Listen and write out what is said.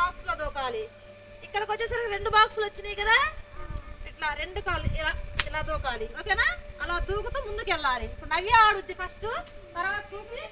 బాక్స్లో దూకాలి. ఇక్కడికి వచ్చేసరికి 2 బాక్సులు వచ్చినాయి కదా, ఇట్లా 2 కాళ్ళు ఇలా ఇలా దూకాలి. ఓకేనా? అలా దూకుతూ ముందుకు వెళ్ళాలి. ఇప్పుడు నవ్య ఆడుద్ది ఫస్ట్, తర్వాత చూసి